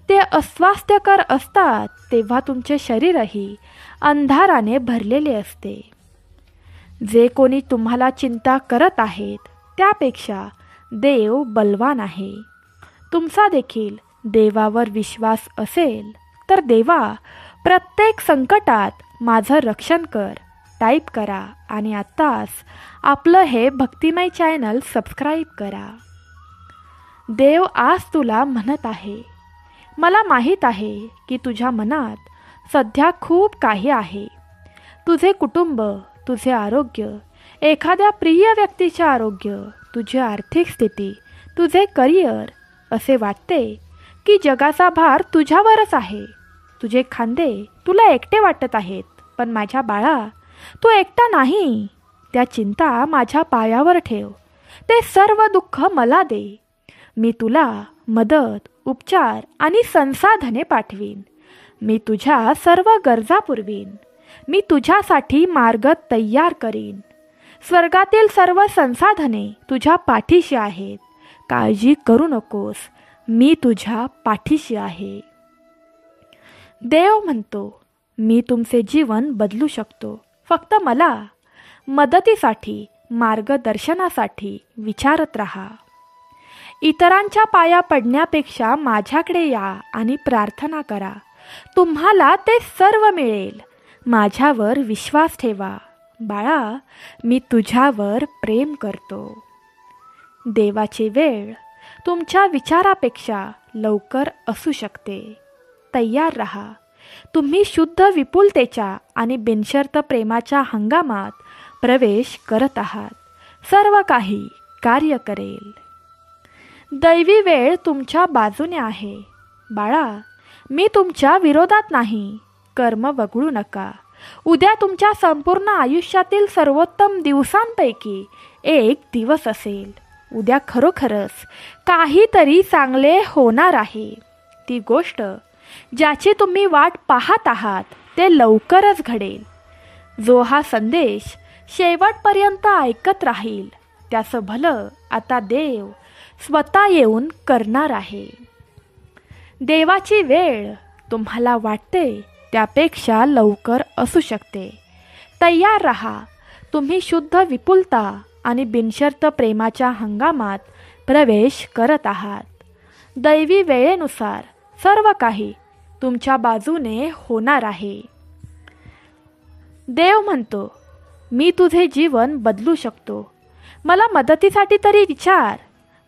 ते अस्वास्थ्यकर असतात तेव्हा तुमचे शरीरही अंधाराने भरलेले असते. जे कोणी तुम्हाला चिंता करत आहेत त्यापेक्षा देव बलवान आहे. तुमचा देखील देवावर विश्वास असेल तर देवा, प्रत्येक संकटात माझं रक्षण कर टाईप करा आणि आत्ताच आपलं हे भक्तिमय चॅनल सबस्क्राईब करा. देव आज तुला म्हणत आहे, मला माहीत आहे की तुझ्या मनात सध्या खूप काही आहे. तुझे कुटुंब, तुझे आरोग्य, एखाद्या प्रिय व्यक्तीचे आरोग्य, तुझी आर्थिक स्थिती, तुझे करिअर. असे वाटते की जगाचा भार तुझ्यावरच आहे. तुझे खांदे तुला एकटे वाटत आहेत. पण माझ्या बाळा, तू एकटा नाही. त्या चिंता माझ्या पायावर ठेव. ते सर्व दुःख मला दे. मी तुला मदत, उपचार आणि संसाधने पाठवीन. मी तुझ्या सर्व गरजा पुरवीन. मी तुझ्यासाठी मार्ग तयार करीन. स्वर्गातील सर्व संसाधने तुझ्या पाठीशी आहेत. काळजी करू नकोस, मी तुझ्या पाठीशी आहे. देव म्हणतो, मी तुमचे जीवन बदलू शकतो. फक्त मला मदतीसाठी, मार्गदर्शनासाठी विचारत राहा. इतरांच्या पाया पडण्यापेक्षा माझ्याकडे या आणि प्रार्थना करा. तुम्हाला ते सर्व मिळेल. माझ्यावर विश्वास ठेवा. बाळा, मी तुझ्यावर प्रेम करतो. देवाची वेळ तुमच्या विचारापेक्षा लवकर असू शकते. तयार रहा. तुम्ही शुद्ध विपुलतेच्या आणि बिनशर्त प्रेमाच्या हंगामात प्रवेश करत आहात. सर्व काही कार्य करेल. दैवी वेळ तुमच्या बाजूने आहे. बाळा, मी तुमच्या विरोधात नाही. कर्म वगळू नका. उद्या तुमच्या संपूर्ण आयुष्यातील सर्वोत्तम दिवसांपैकी एक दिवस असेल. उद्या खरोखरच काहीतरी चांगले होणार आहे. ती गोष्ट ज्याची तुम्ही वाट पाहत आहात ते लवकरच घडेल. जो हा संदेश शेवटपर्यंत ऐकत राहील त्याचं भलं आता देव स्वतः येऊन करणार आहे. देवाची वेळ तुम्हाला वाटते त्यापेक्षा लवकर असू शकते. तयार रहा. तुम्ही शुद्ध विपुलता आणि बिनशर्त प्रेमाच्या हंगामात प्रवेश करत आहात. दैवी वेळेनुसार सर्व काही तुमच्या बाजूने होणार आहे. देव म्हणतो, मी तुझे जीवन बदलू शकतो. मला मदतीसाठी तरी विचार.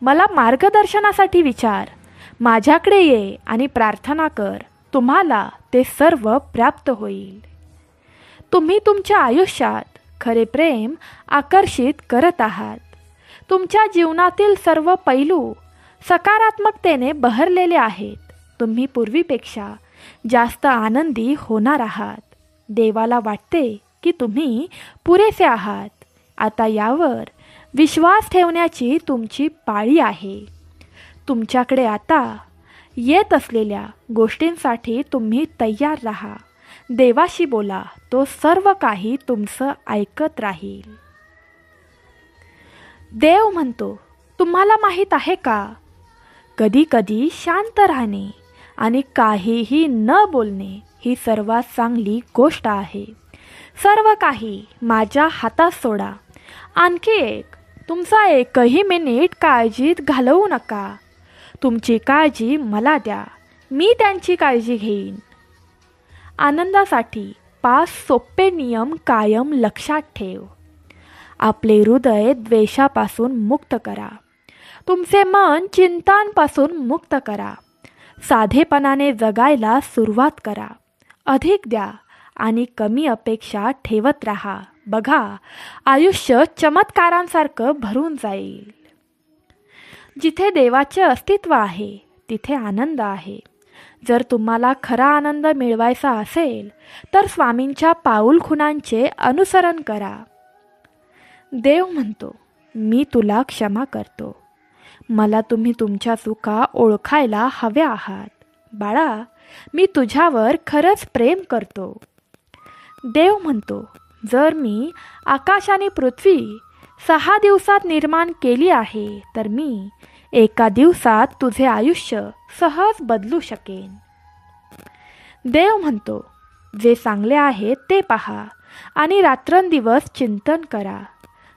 मला मार्गदर्शनासाठी विचार. माझ्याकडे ये आणि प्रार्थना कर. तुम्हाला ते सर्व प्राप्त होईल. तुम्ही तुमच्या आयुष्यात खरे प्रेम आकर्षित करत आहात. तुमच्या जीवनातील सर्व पैलू सकारात्मकतेने बहरलेले आहेत. तुम्ही पूर्वीपेक्षा जास्त आनंदी होणार आहात. देवाला वाटते की तुम्ही पुरेसे आहात. आता यावर विश्वास ठेवण्याची तुमची पाळी आहे. तुमच्याकडे आता येत असलेल्या गोष्टींसाठी तुम्ही तयार राहा. देवाशी बोला. तो सर्व काही तुमचं ऐकत राहील. देव म्हणतो, तुम्हाला माहीत आहे का, कधी कधी शांत राहणे आणि काहीही न बोलणे ही सर्वात चांगली गोष्ट आहे. सर्व काही माझ्या हातात सोडा. आणखी एक, तुमचा एकही मिनिट काळजीत घालवू नका. तुमची काळजी मला द्या. मी त्यांची काळजी घेईन. आनंदासाठी पाच सोपे नियम कायम लक्षात ठेव. आपले हृदय द्वेषापासून मुक्त करा. तुमचे मन चिंतांपासून मुक्त करा. साधेपणाने जगायला सुरुवात करा. अधिक द्या आणि कमी अपेक्षा ठेवत राहा. बघा, आयुष्य चमत्कारांसारखं भरून जाईल. जिथे देवाचे अस्तित्व आहे तिथे आनंद आहे. जर तुम्हाला खरा आनंद मिळवायचा असेल तर स्वामींच्या पाऊलखुणांचे अनुसरण करा. देव म्हणतो, मी तुला क्षमा करतो. मला तुम्ही तुमच्या चुका ओळखायला हव्या आहात. बाळा, मी तुझ्यावर खरंच प्रेम करतो. देव म्हणतो, जर मी आकाश आणि पृथ्वी 6 दिवसात निर्माण केली आहे तर मी एका दिवसात तुझे आयुष्य सहज बदलू शकेन. देव म्हणतो, जे चांगले आहे ते पहा आणि रात्रंदिवस चिंतन करा.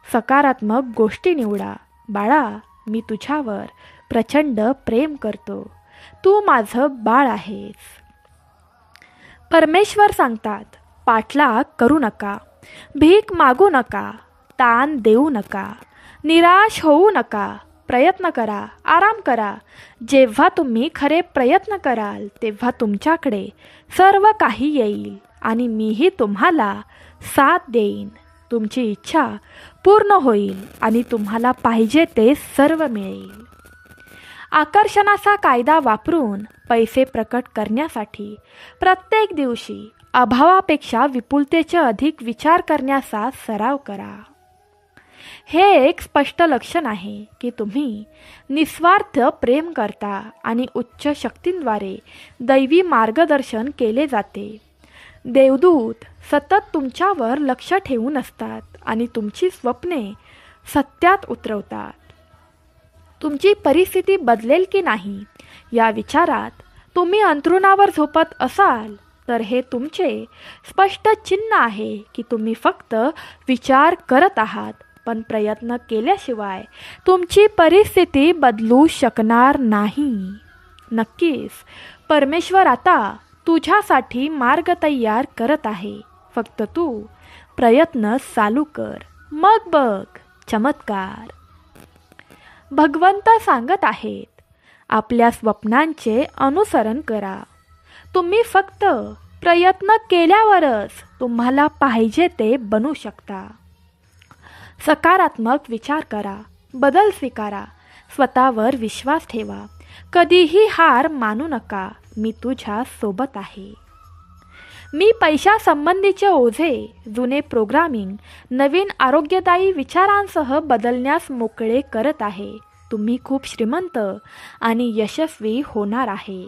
सकारात्मक गोष्टी निवडा. बाळा, मी तुझ्यावर प्रचंड प्रेम करतो. तू माझं बाळ आहेस. परमेश्वर सांगतात, पाठलाग करू नका, भीक मागू नका, ताण देऊ नका, निराश होऊ नका. प्रयत्न करा, आराम करा. जेव्हा तुम्ही खरे प्रयत्न कराल तेव्हा तुमच्याकडे सर्व काही येईल आणि मीही तुम्हाला साथ देईन. तुमची इच्छा पूर्ण होईल आणि तुम्हाला पाहिजे ते सर्व मिळेल. आकर्षणाचा कायदा वापरून पैसे प्रकट करण्यासाठी प्रत्येक दिवशी अभावापेक्षा विपुलतेचे अधिक विचार करण्याचा सराव करा. हे एक स्पष्ट लक्षण आहे की तुम्ही निस्वार्थ प्रेम करता आणि उच्च शक्तींद्वारे दैवी मार्गदर्शन केले जाते. देवदूत सतत तुमच्यावर लक्ष ठेवून असतात आणि तुमची स्वप्ने सत्यात उतरवतात. तुमची परिस्थिती बदलेल की नाही या विचारात तुम्ही अंथरुणावर झोपत असाल तर हे तुमचे स्पष्ट चिन्ह आहे की तुम्ही फक्त विचार करत आहात, पण प्रयत्न केल्याशिवाय तुमची परिस्थिती बदलू शकणार नाही. नक्कीच परमेश्वर आता तुझ्यासाठी मार्ग तयार करत आहे. फक्त तू प्रयत्न चालू कर, मग बघ चमत्कार. भगवंत सांगत आहेत, आपल्या स्वप्नांचे अनुसरण करा. तुम्ही फक्त प्रयत्न केल्यावरच तुम्हाला पाहिजे ते बनू शकता. सकारात्मक विचार करा, बदल स्वीकारा, स्वतःवर विश्वास ठेवा. कधीही हार मानू नका. मी तुझ्या सोबत आहे. मी पैशासंबंधीचे ओझे, जुने प्रोग्रामिंग नवीन आरोग्यदायी विचारांसह बदलण्यास मोकळे करत आहे. तुम्ही खूप श्रीमंत आणि यशस्वी होणार आहे.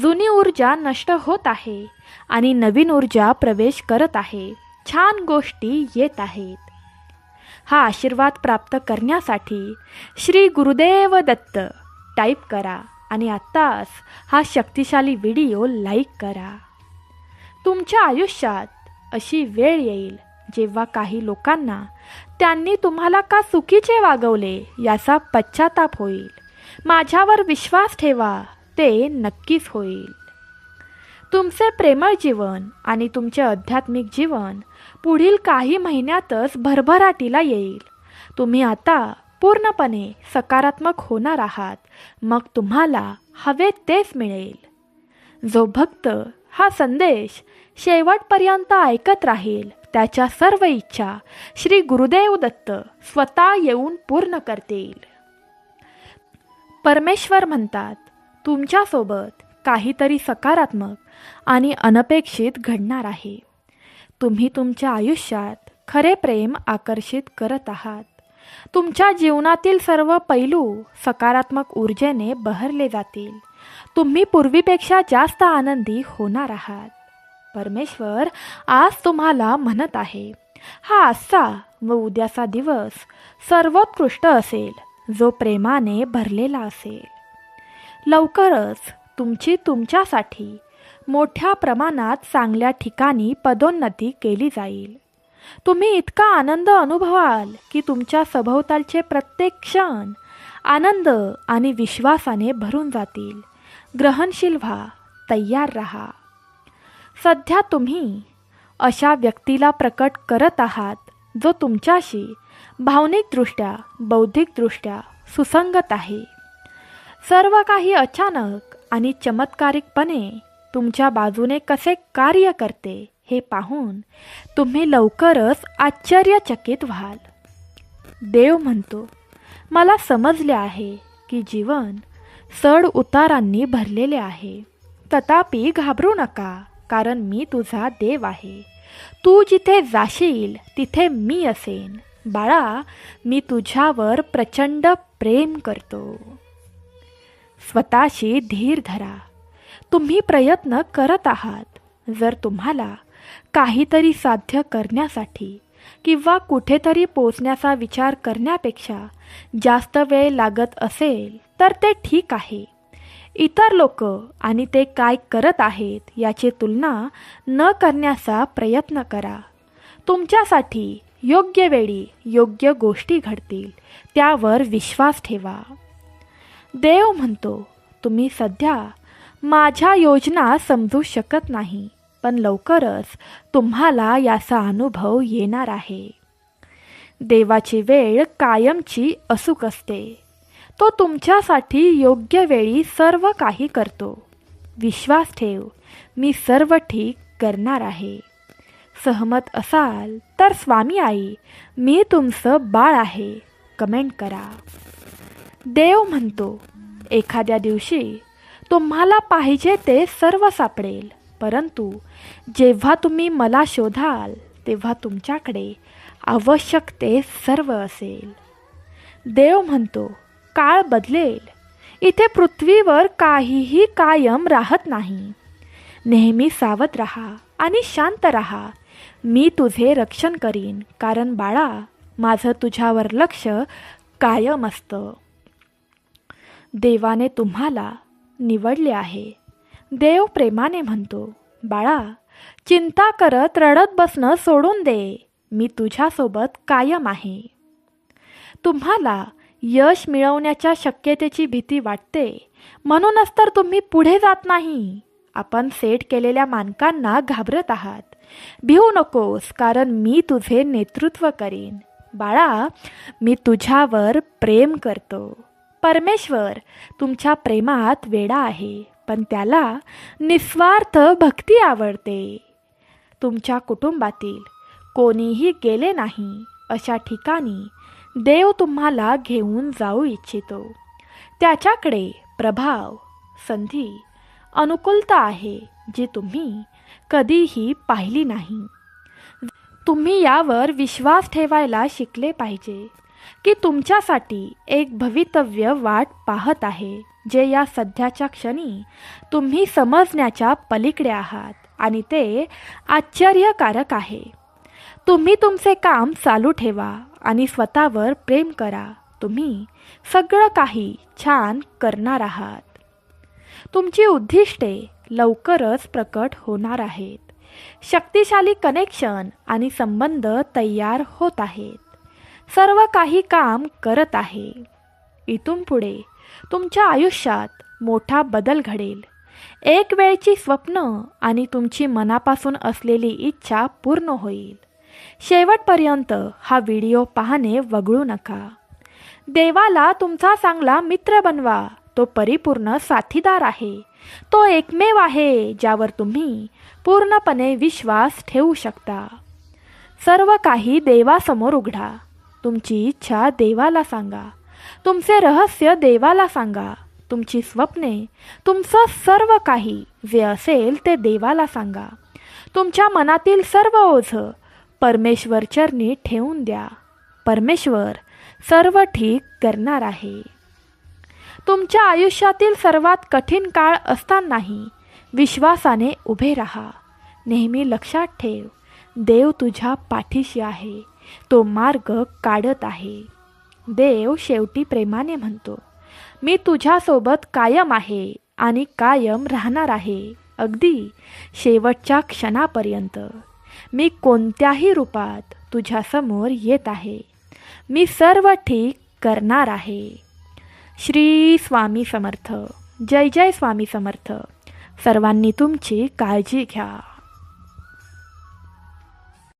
जुनी ऊर्जा नष्ट होत आहे आणि नवीन ऊर्जा प्रवेश करत आहे. छान गोष्टी येत आहेत. हा आशीर्वाद प्राप्त करण्यासाठी श्री गुरुदेव दत्त टाईप करा आणि आत्ताच हा शक्तिशाली व्हिडिओ लाईक करा. तुमच्या आयुष्यात अशी वेळ येईल जेव्हा काही लोकांना त्यांनी तुम्हाला का चुकीचे वागवले याचा पश्चाताप होईल. माझ्यावर विश्वास ठेवा, ते नक्कीच होईल. तुमचे प्रेमळ जीवन आणि तुमचे आध्यात्मिक जीवन पुढील काही महिन्यातच भरभराटीला येईल. तुम्ही आता पूर्णपणे सकारात्मक होणार आहात. मग तुम्हाला हवे तेच मिळेल. जो भक्त हा संदेश शेवटपर्यंत ऐकत राहील त्याच्या सर्व इच्छा श्री गुरुदेव दत्त स्वतः येऊन पूर्ण करतील. परमेश्वर म्हणतात, तुमच्यासोबत काहीतरी सकारात्मक आणि अनपेक्षित घडणार आहे. तुम्ही तुमच्या आयुष्यात खरे प्रेम आकर्षित करत आहात. तुमच्या जीवनातील सर्व पैलू सकारात्मक ऊर्जेने बहरले जातील. तुम्ही पूर्वीपेक्षा जास्त आनंदी होणार आहात. परमेश्वर आज तुम्हाला म्हणत आहे, हा आजचा व उद्याचा दिवस सर्वोत्कृष्ट असेल, जो प्रेमाने भरलेला असेल. लवकरच तुमची तुमच्यासाठी मोठ्या प्रमाणात चांगल्या ठिकाणी पदोन्नती केली जाईल. तुम्ही इतका आनंद अनुभवाल की तुमच्या सभोवतालचे प्रत्येक क्षण आनंद आणि विश्वासाने भरून जातील. ग्रहणशील व्हा, तयार रहा. सध्या तुम्ही अशा व्यक्तीला प्रकट करत आहात जो तुमच्याशी भावनिकदृष्ट्या बौद्धिकदृष्ट्या सुसंगत आहे. सर्व काही अचानक आणि चमत्कारिकपणे तुमच्या बाजूने कसे कार्य करते हे पाहून तुम्ही लवकरच आश्चर्यचकित व्हाल. देव म्हणतो, मला समजले आहे की जीवन चढ उतारांनी भरलेले आहे. तथापि घाबरू नका, कारण मी तुझा देव आहे. तू जिथे जाशील तिथे मी असेन. बाळा, मी तुझ्यावर प्रचंड प्रेम करतो. स्वतःशी धीर धरा. तुम्ही प्रयत्न करत आहात. जर तुम्हाला काहीतरी साध्य करण्यासाठी किंवा कुठेतरी पोचण्याचा विचार करण्यापेक्षा जास्त वेळ लागत असेल तर ते ठीक आहे. इतर लोक आणि ते काय करत आहेत याची तुलना न करण्याचा प्रयत्न करा. तुमच्यासाठी योग्य वेळी योग्य गोष्टी घडतील, त्यावर विश्वास ठेवा. देव म्हणतो, तुम्ही सध्या माझ्या योजना समजू शकत नाही, पण लवकरच तुम्हाला याचा अनुभव येणार आहे. देवाची वेळ कायमची अचूक असते. तो तुमच्यासाठी योग्य वेळी सर्व काही करतो. विश्वास ठेव, मी सर्व ठीक करणार आहे. सहमत असाल तर स्वामी आई, मी तुमचं बाळ आहे, कमेंट करा. देव म्हणतो, एखाद्या दिवशी तुम्हाला पाहिजे ते सर्व सापडेल, परंतु जेव्हा तुम्ही मला शोधाल तेव्हा तुमच्याकडे आवश्यक ते सर्व असेल. देव म्हणतो, काळ बदलेल. इथे पृथ्वीवर काहीही कायम राहत नाही. नेहमी सावध राहा आणि शांत राहा. मी तुझे रक्षण करीन, कारण बाळा, माझं तुझ्यावर लक्ष कायम असतं. देवाने तुम्हाला निवडले आहे. देव प्रेमाने म्हणतो, बाळा, चिंता करत रडत बसणं सोडून दे. मी तुझ्यासोबत कायम आहे. तुम्हाला यश मिळवण्याच्या शक्यतेची भीती वाटते, म्हणूनच तर तुम्ही पुढे जात नाही. आपण सेट केलेल्या मानकांना घाबरत आहात. भिवू नकोस, कारण मी तुझे नेतृत्व करीन. बाळा, मी तुझ्यावर प्रेम करतो. परमेश्वर तुमच्या प्रेमात वेडा आहे, पण त्याला निस्वार्थ भक्ती आवडते. तुमच्या कुटुंबातील कोणीही गेले नाही अशा ठिकाणी देव तुम्हाला घेऊन जाऊ इच्छितो. त्याच्याकडे प्रभाव, संधी, अनुकूलता आहे जी तुम्ही कधीही पाहिली नाही. तुम्ही यावर विश्वास ठेवायला शिकले पाहिजे की तुमच्यासाठी एक भवितव्य वाट पाहत आहे, जे या सध्याच्या क्षणी तुम्ही समजण्याच्या पलीकडे आहात, आणि ते आश्चर्यकारक आहे. तुम्ही तुमचे काम चालू ठेवा आणि स्वतःवर प्रेम करा. तुम्ही सगळं काही छान करणार आहात. तुमची उद्दिष्टे लवकरच प्रकट होणार आहेत. शक्तिशाली कनेक्शन आणि संबंध तयार होत आहेत. सर्व काही काम करत आहे. इथून पुढे तुमच्या आयुष्यात मोठा बदल घडेल. एक वेळची स्वप्न आणि तुमची मनापासून असलेली इच्छा पूर्ण होईल. शेवटपर्यंत हा व्हिडिओ पाहणे वगळू नका. देवाला तुमचा चांगला मित्र बनवा. तो परिपूर्ण साथीदार आहे. तो एकमेव आहे ज्यावर तुम्ही पूर्णपणे विश्वास ठेवू शकता. सर्व काही देवासमोर उघडा. तुमची इच्छा देवाला सांगा. तुमचे रहस्य देवाला सांगा. तुमची स्वप्ने, तुमचं सर्व काही जे असेल ते देवाला सांगा. तुमच्या मनातील सर्व ओझं परमेश्वर चरणी ठेवून द्या. परमेश्वर सर्व ठीक करणार आहे. तुमच्या आयुष्यातील सर्वात कठीण काळ असतानाही विश्वासाने उभे राहा. नेहमी लक्षात ठेव, देव तुझ्या पाठीशी आहे. तो मार्ग काढत आहे. देव शेवटी प्रेमाने म्हणतो, मी तुझ्यासोबत कायम आहे आणि कायम राहणार आहे, अगदी शेवटच्या क्षणापर्यंत. मी कोणत्याही रूपात तुझ्यासमोर येत आहे. मी सर्व ठीक करणार आहे. श्री स्वामी समर्थ. जय जय स्वामी समर्थ. सर्वांनी तुमची काळजी घ्या.